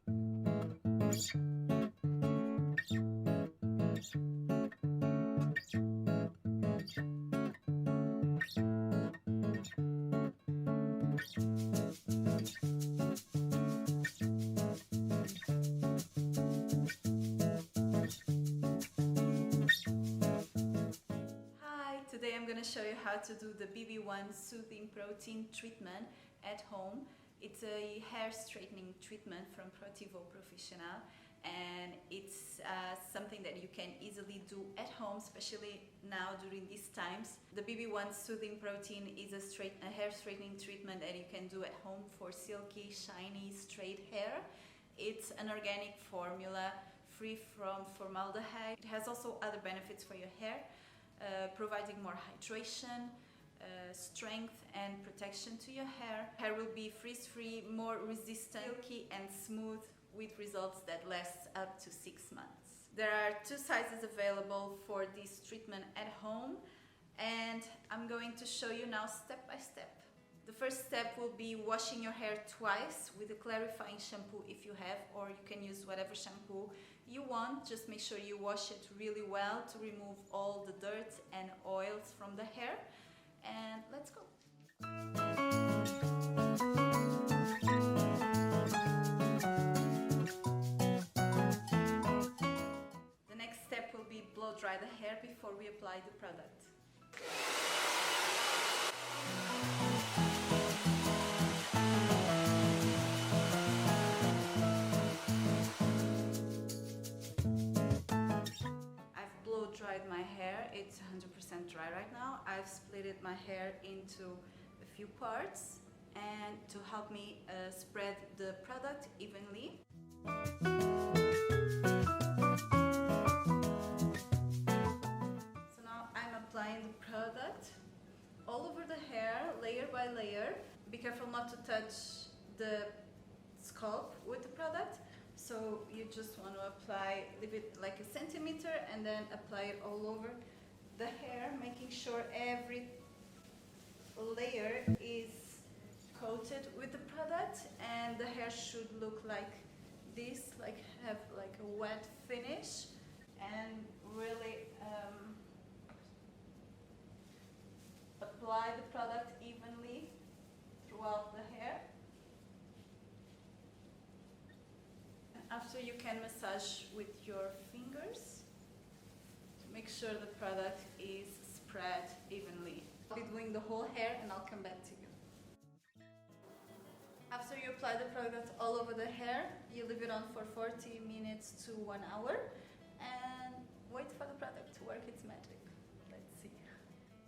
Today I'm going to show you how to do the BB1 Soothing Protein Treatment at home. It's a hair straightening treatment from Protevo Professional, and it's something that you can easily do at home, especially now during these times. The BB1 Soothing Protein is a hair straightening treatment that you can do at home for silky, shiny, straight hair. It's an organic formula free from formaldehyde. It has also other benefits for your hair, providing more hydration, strength and protection to your hair. Hair will be frizz-free, more resistant, silky and smooth, with results that last up to 6 months. There are 2 sizes available for this treatment at home, and I'm going to show you now step by step. The first step will be washing your hair twice with a clarifying shampoo if you have, or you can use whatever shampoo you want. Just make sure you wash it really well to remove all the dirt and oils from the hair. And let's go. The next step will be blow dry the hair before we apply the product. Dried my hair. It's 100% dry right now. I've split my hair into a few parts and to help me spread the product evenly. So now I'm applying the product all over the hair, layer by layer. Be careful not to touch the scalp with the product. So you just want to apply, leave it like a centimeter and then apply it all over the hair, making sure every layer is coated with the product, and the hair should look like this, like have like a wet finish, and really apply the product evenly throughout the hair. After, you can massage with your fingers to make sure the product is spread evenly. I'll be doing the whole hair and I'll come back to you. After you apply the product all over the hair, you leave it on for 40 minutes to 1 hour and wait for the product to work its magic. Let's see.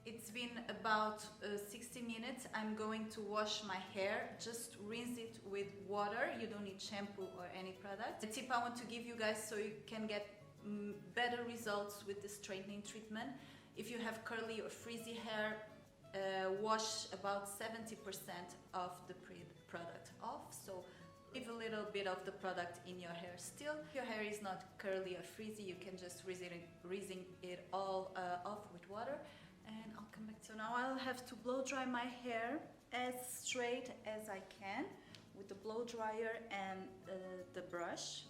It's been about 60 minutes. I'm going to wash my hair. Just rinse it with water. You don't need shampoo or any product. The tip I want to give you guys so you can get better results with the straightening treatment: if you have curly or frizzy hair, wash about 70% of the product off. So leave a little bit of the product in your hair still. If your hair is not curly or frizzy, you can just rinse it all off with water. And I'll come back. So now I'll have to blow dry my hair as straight as I can with the blow dryer and the brush.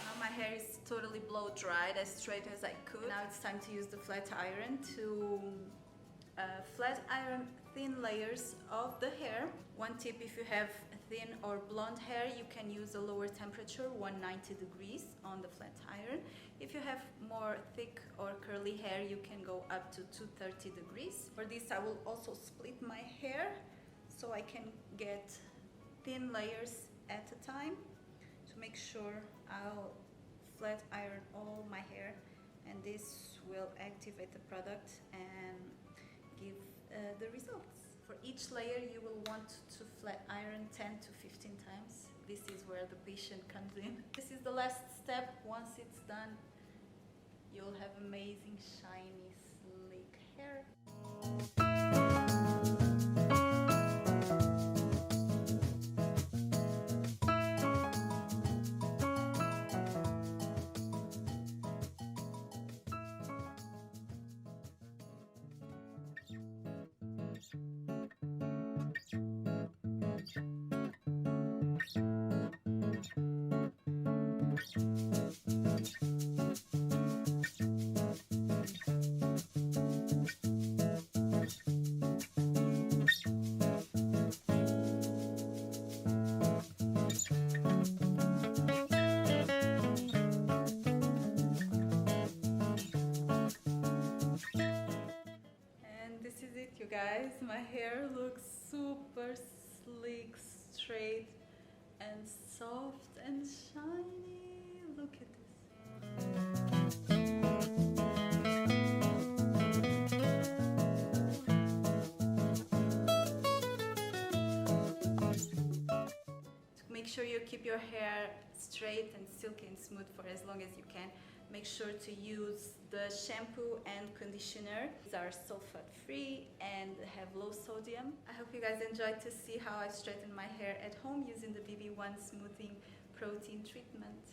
Now my hair is totally blow dried, as straight as I could. Now it's time to use the flat iron to flat iron thin layers of the hair. One tip: if you have thin or blonde hair, you can use a lower temperature, 190 degrees on the flat iron. If you have more thick or curly hair, you can go up to 230 degrees. For this, I will also split my hair so I can get thin layers at a time to make sure I'll flat iron all my hair, and this will activate the product and give the results. For each layer, you will want to flat iron 10 to 15 times. This is where the patient comes in. This is the last step. Once it's done, you'll have amazing, shiny, sleek hair. you guys. My hair looks super sleek, straight and soft and shiny. Look at this. Make sure you keep your hair straight and silky and smooth for as long as you can. Make sure to use the shampoo and conditioner. These are sulfate free and have low sodium. I hope you guys enjoyed to see how I straighten my hair at home using the BB1 Smoothing Protein Treatment.